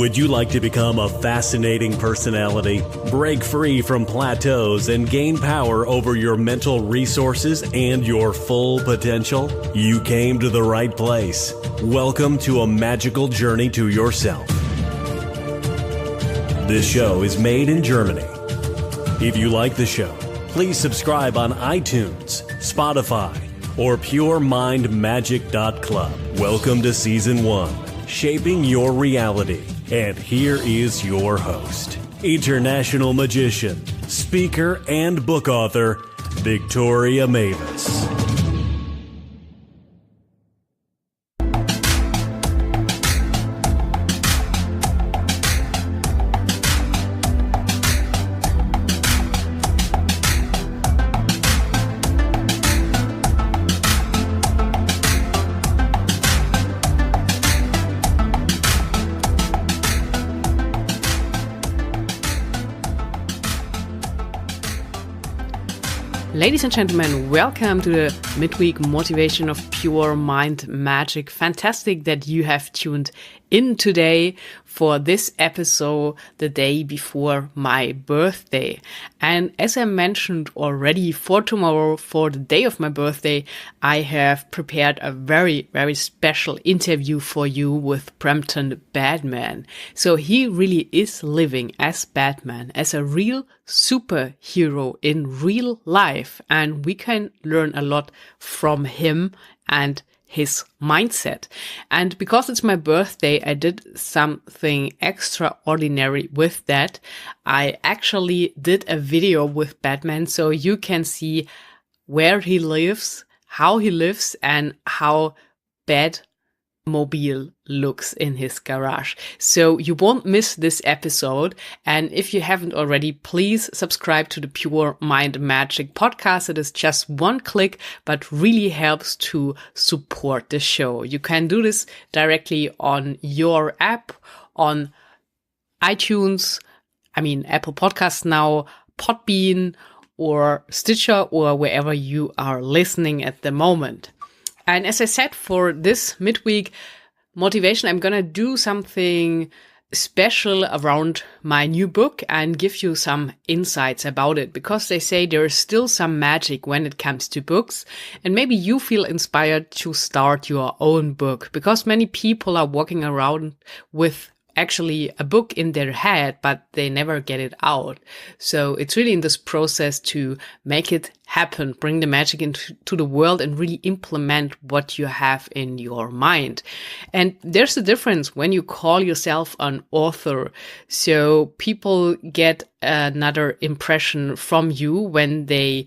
Would you like to become a fascinating personality, break free from plateaus, and gain power over your mental resources and your full potential? You came to the right place. Welcome to a magical journey to yourself. This show is made in Germany. If you like the show, please subscribe on iTunes, Spotify, or puremindmagic.club. Welcome to Season 1, Shaping Your Reality. And here is your host, international magician, speaker, and book author, Victoria Mavis. Ladies and gentlemen, welcome to the Midweek Motivation of Pure Mind Magic. Fantastic that you have tuned in today for this episode, the day before my birthday. And as I mentioned already, for tomorrow, for the day of my birthday, I have prepared a very, very special interview for you with Brampton Batman. So he really is living as Batman, as a real superhero in real life. And we can learn a lot from him and his mindset. And because it's my birthday, I did something extraordinary with that. I actually did a video with Batman so you can see where he lives, how he lives, and how Batmobile looks in his garage. So you won't miss this episode. And if you haven't already, please subscribe to the Pure Mind Magic podcast. It is just one click, but really helps to support the show. You can do this directly on your app, on iTunes, Apple Podcasts now, Podbean, or Stitcher, or wherever you are listening at the moment. And as I said, for this midweek motivation, I'm going to do something special around my new book and give you some insights about it, because they say there is still some magic when it comes to books. And maybe you feel inspired to start your own book, because many people are walking around with actually a book in their head, but they never get it out. So it's really in this process to make it happen, bring the magic into the world and really implement what you have in your mind. And there's a difference when you call yourself an author. So people get another impression from you when they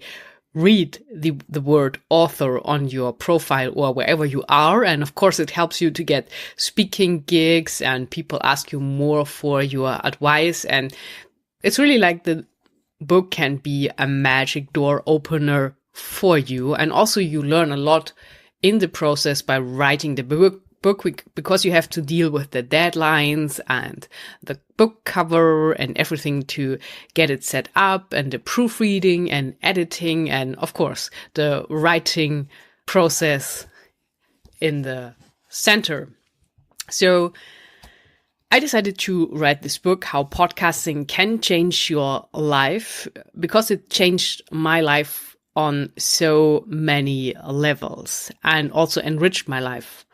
read the word author on your profile or wherever you are. And of course, it helps you to get speaking gigs and people ask you more for your advice. And it's really like the book can be a magic door opener for you. And also you learn a lot in the process by writing the book, because you have to deal with the deadlines and the book cover and everything to get it set up, and the proofreading and editing, and of course the writing process in the center. So I decided to write this book, How Podcasting Can Change Your Life, because it changed my life on so many levels and also enriched my life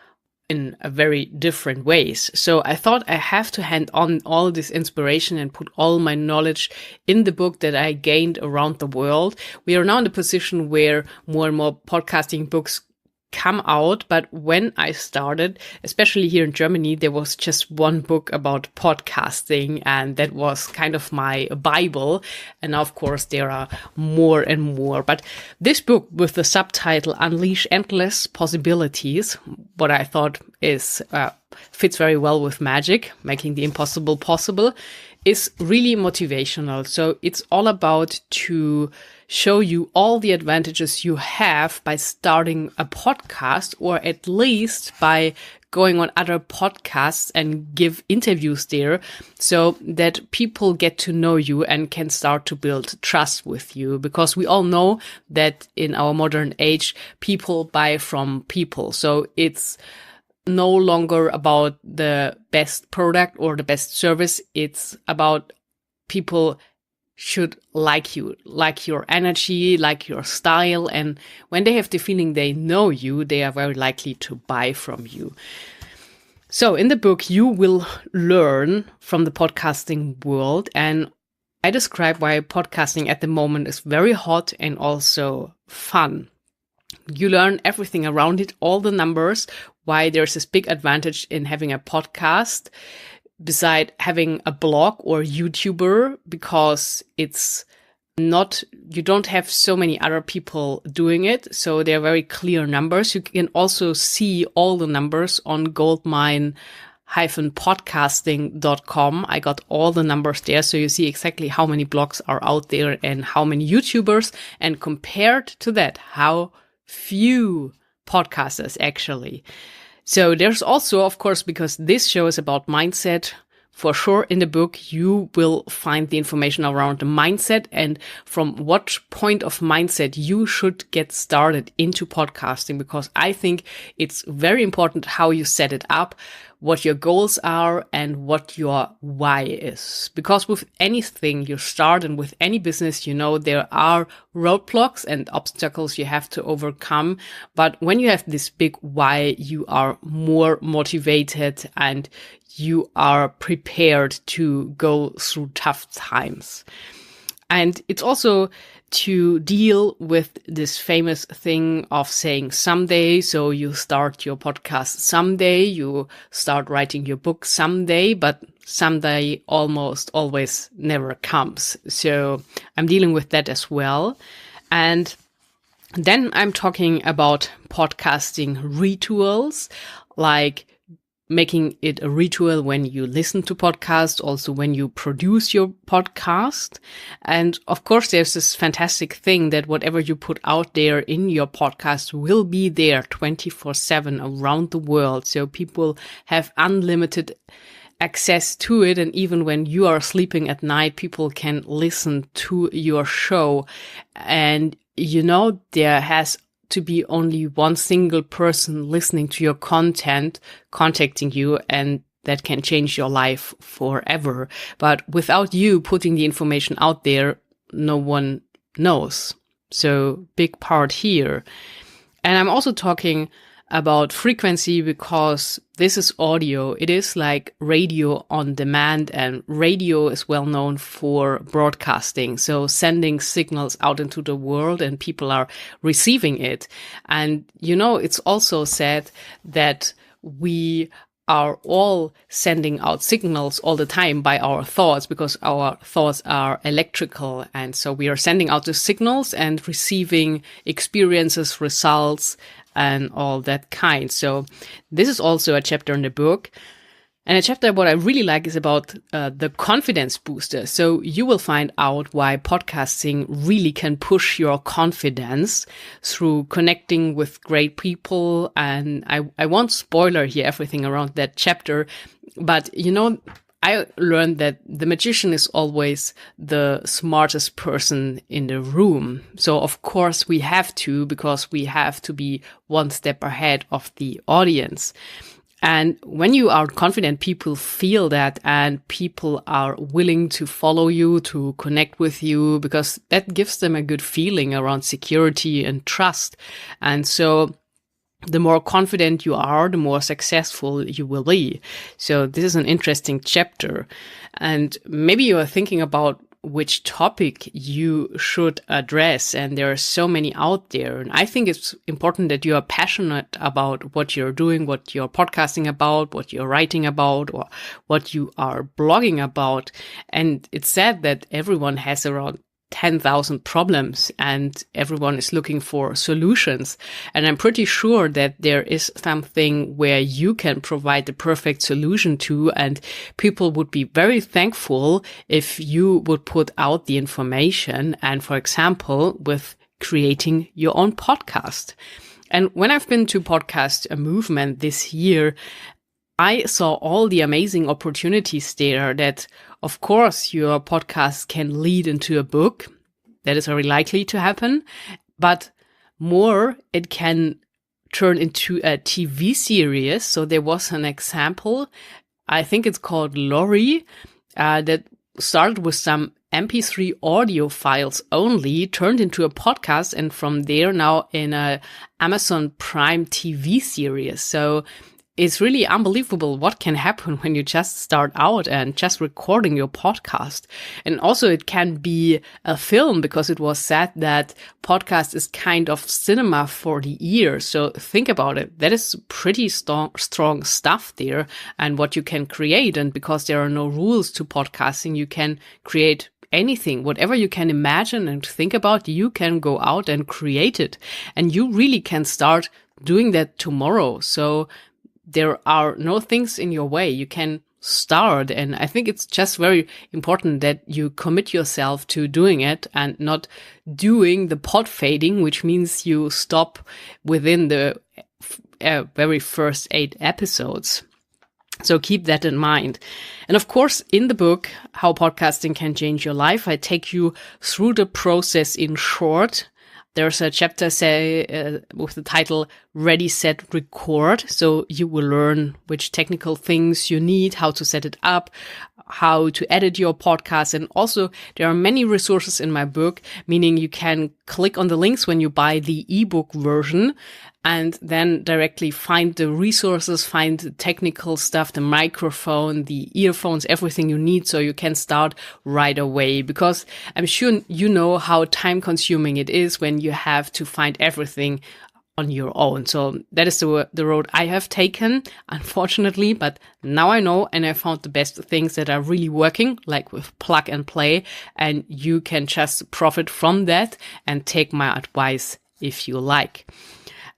in a very different ways. So I thought I have to hand on all this inspiration and put all my knowledge in the book that I gained around the world. We are now in the position where more and more podcasting books come out. But when I started, especially here in Germany, there was just one book about podcasting, and that was kind of my Bible. And now, of course, there are more and more. But this book with the subtitle Unleash Endless Possibilities, what I thought is fits very well with magic, making the impossible possible, is really motivational. So it's all about to show you all the advantages you have by starting a podcast, or at least by going on other podcasts and give interviews there, so that people get to know you and can start to build trust with you. Because we all know that in our modern age, people buy from people. So it's no longer about the best product or the best service. It's about people should like you, like your energy, like your style. And when they have the feeling they know you, they are very likely to buy from you. So in the book, you will learn from the podcasting world. And I describe why podcasting at the moment is very hot and also fun. You learn everything around it, all the numbers, why there's this big advantage in having a podcast beside having a blog or YouTuber, because it's not, you don't have so many other people doing it. So they're very clear numbers. You can also see all the numbers on goldmine-podcasting.com. I got all the numbers there. So you see exactly how many blogs are out there and how many YouTubers. And compared to that, how few podcasters actually. So there's also, of course, because this show is about mindset, for sure in the book, you will find the information around the mindset and from what point of mindset you should get started into podcasting, because I think it's very important how you set it up, what your goals are and what your why is. Because with anything you start and with any business, you know, there are roadblocks and obstacles you have to overcome. But when you have this big why, you are more motivated and you are prepared to go through tough times. And it's also to deal with this famous thing of saying someday. So you start your podcast someday, you start writing your book someday, but someday almost always never comes. So I'm dealing with that as well. And then I'm talking about podcasting rituals, like making it a ritual when you listen to podcasts, also when you produce your podcast. And of course, there's this fantastic thing that whatever you put out there in your podcast will be there 24/7 around the world. So people have unlimited access to it. And even when you are sleeping at night, people can listen to your show. And, you know, there has to be only one single person listening to your content, contacting you, and that can change your life forever. But without you putting the information out there, no one knows. So big part here. And I'm also talking about frequency because this is audio. It is like radio on demand, and radio is well known for broadcasting. So sending signals out into the world and people are receiving it. And, you know, it's also said that we are all sending out signals all the time by our thoughts, because our thoughts are electrical. And so we are sending out the signals and receiving experiences, results, and all that kind. So this is also a chapter in the book. And a chapter what I really like is about the confidence booster. So you will find out why podcasting really can push your confidence through connecting with great people. And I won't spoiler here everything around that chapter, but you know, I learned that the magician is always the smartest person in the room. So of course we have to, because we have to be one step ahead of the audience. And when you are confident, people feel that, and people are willing to follow you, to connect with you, because that gives them a good feeling around security and trust. And so the more confident you are, the more successful you will be. So this is an interesting chapter. And maybe you are thinking about which topic you should address. And there are so many out there. And I think it's important that you are passionate about what you're doing, what you're podcasting about, what you're writing about, or what you are blogging about. And it's said that everyone has around 10,000 problems and everyone is looking for solutions. And I'm pretty sure that there is something where you can provide the perfect solution to, and people would be very thankful if you would put out the information. And for example, with creating your own podcast. And when I've been to Podcast Movement this year, I saw all the amazing opportunities there that, of course, your podcast can lead into a book. That is very likely to happen. But more, it can turn into a TV series. So there was an example, I think it's called Lori, that started with some MP3 audio files only, turned into a podcast, and from there now in a Amazon Prime TV series. So it's really unbelievable what can happen when you just start out and just recording your podcast. And also it can be a film, because it was said that podcast is kind of cinema for the ear. So think about it. That is pretty strong stuff there, and what you can create. And because there are no rules to podcasting, you can create anything, whatever you can imagine and think about, you can go out and create it. And you really can start doing that tomorrow. So there are no things in your way. You can start. And I think it's just very important that you commit yourself to doing it and not doing the pod fading, which means you stop within the very first 8 episodes. So keep that in mind. And of course, in the book, How Podcasting Can Change Your Life, I take you through the process in short. There's a chapter with the title Ready, Set, Record. So you will learn which technical things you need, how to set it up, how to edit your podcast. And also there are many resources in my book, meaning you can click on the links when you buy the ebook version and then directly find the resources, find the technical stuff, the microphone, the earphones, everything you need, so you can start right away. Because I'm sure you know how time consuming it is when you have to find everything on your own. So that is the road I have taken, unfortunately, but now I know, and I found the best things that are really working, like with plug and play, and you can just profit from that and take my advice if you like.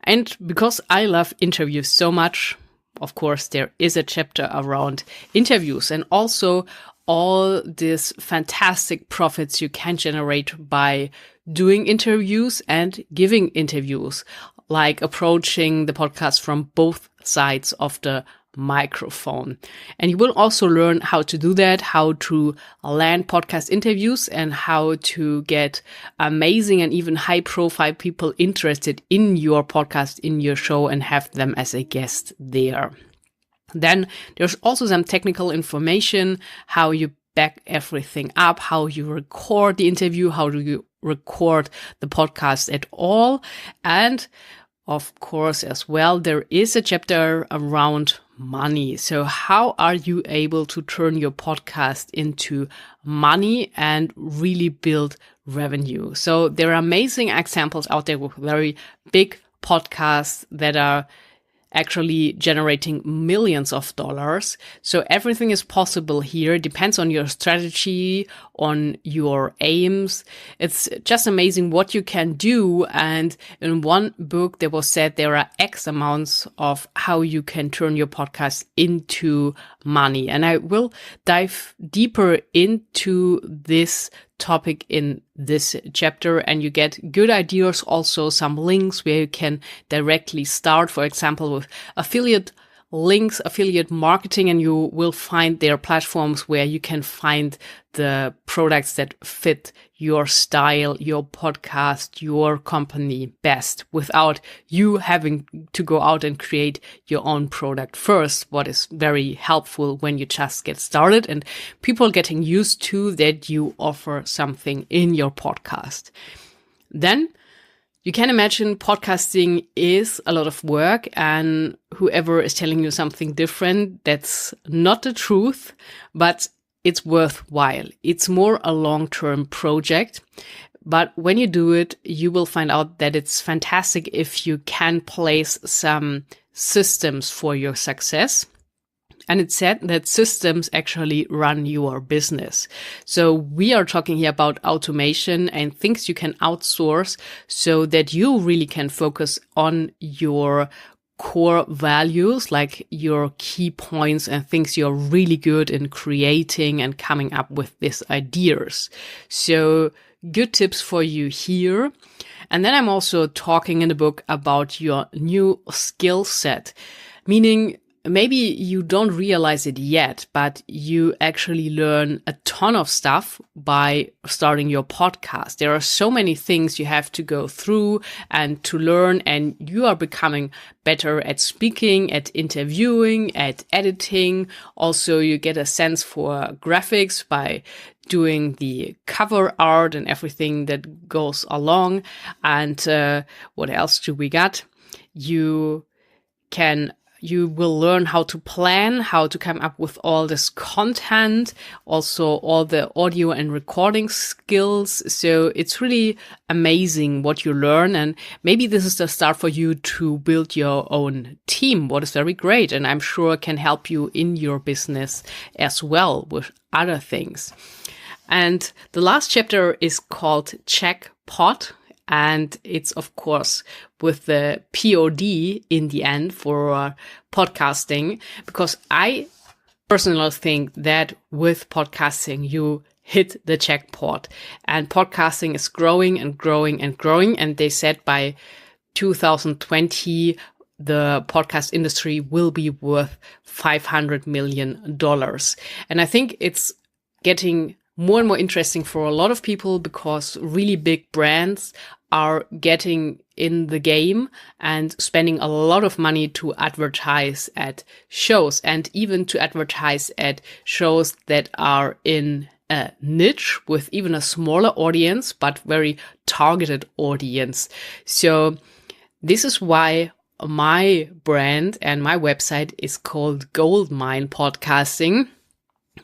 And because I love interviews so much, of course, there is a chapter around interviews and also all these fantastic profits you can generate by doing interviews and giving interviews, like approaching the podcast from both sides of the microphone. And you will also learn how to do that, how to land podcast interviews, and how to get amazing and even high profile people interested in your podcast, in your show, and have them as a guest there. Then there's also some technical information, how you back everything up, how you record the interview, how do you record the podcast at all. And of course, as well, there is a chapter around money. So how are you able to turn your podcast into money and really build revenue? So there are amazing examples out there with very big podcasts that are actually generating millions of dollars. So everything is possible here. It depends on your strategy, on your aims. It's just amazing what you can do. And in one book, there was said there are X amounts of how you can turn your podcast into money. And I will dive deeper into this topic in this chapter, and you get good ideas, also some links where you can directly start, for example, with affiliate links, affiliate marketing, and you will find their platforms where you can find the products that fit your style, your podcast, your company best without you having to go out and create your own product first, what is very helpful when you just get started and people getting used to that you offer something in your podcast. Then you can imagine podcasting is a lot of work, and whoever is telling you something different, that's not the truth, but it's worthwhile. It's more a long-term project. But when you do it, you will find out that it's fantastic if you can place some systems for your success. And it's said that systems actually run your business. So we are talking here about automation and things you can outsource so that you really can focus on your core values, like your key points and things you're really good in creating and coming up with these ideas. So good tips for you here. And then I'm also talking in the book about your new skill set, meaning maybe you don't realize it yet, but you actually learn a ton of stuff by starting your podcast. There are so many things you have to go through and to learn, and you are becoming better at speaking, at interviewing, at editing. Also, you get a sense for graphics by doing the cover art and everything that goes along. And what else do we got? You will learn how to plan, how to come up with all this content, also all the audio and recording skills. So it's really amazing what you learn. And maybe this is the start for you to build your own team, what is very great. And I'm sure can help you in your business as well with other things. And the last chapter is called Check Pod. And it's, of course, with the POD in the end for podcasting, because I personally think that with podcasting, you hit the jackpot, and podcasting is growing and growing and growing. And they said by 2020, the podcast industry will be worth $500 million. And I think it's getting more and more interesting for a lot of people because really big brands are getting in the game and spending a lot of money to advertise at shows, and even to advertise at shows that are in a niche with even a smaller audience, but very targeted audience. So this is why my brand and my website is called Goldmine Podcasting,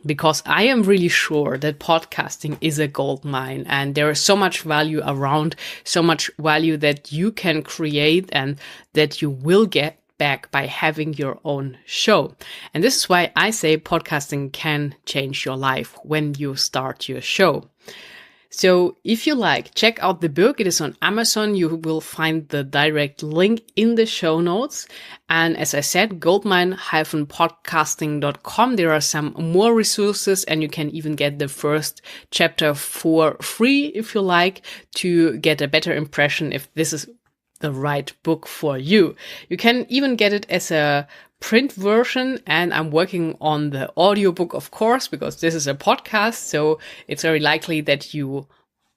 because I am really sure that podcasting is a gold mine, and there is so much value around, so much value that you can create and that you will get back by having your own show. And this is why I say podcasting can change your life when you start your show. So if you like, check out the book. It is on Amazon. You will find the direct link in the show notes. And as I said, goldmine-podcasting.com. There are some more resources, and you can even get the first chapter for free if you like, to get a better impression if this is the right book for you. You can even get it as a print version, and I'm working on the audiobook, of course, because this is a podcast, so it's very likely that you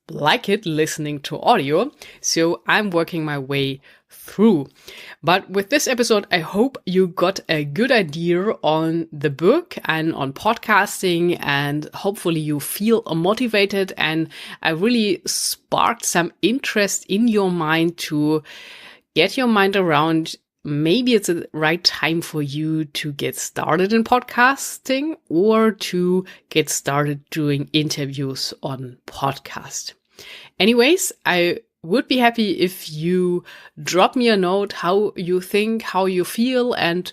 like it listening to audio. So I'm working my way through. But with this episode, I hope you got a good idea on the book and on podcasting, and hopefully you feel motivated, and I really sparked some interest in your mind to get your mind around maybe it's the right time for you to get started in podcasting or to get started doing interviews on podcast. Anyways, I would be happy if you drop me a note how you think, how you feel, and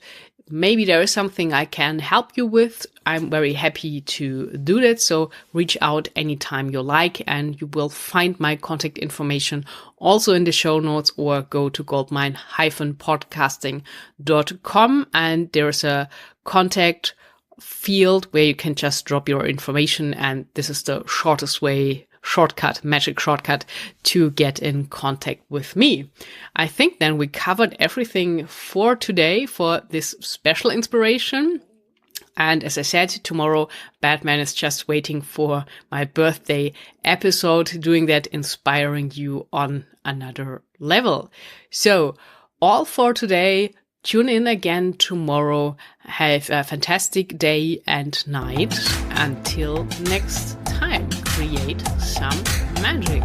maybe there is something I can help you with. I'm very happy to do that. So reach out anytime you like, and you will find my contact information also in the show notes, or go to goldmine-podcasting.com. And there's a contact field where you can just drop your information. And this is the magic shortcut to get in contact with me. I think then we covered everything for today for this special inspiration. And as I said, tomorrow, Batman is just waiting for my birthday episode, doing that, inspiring you on another level. So all for today. Tune in again tomorrow. Have a fantastic day and night. Until next time, create some magic.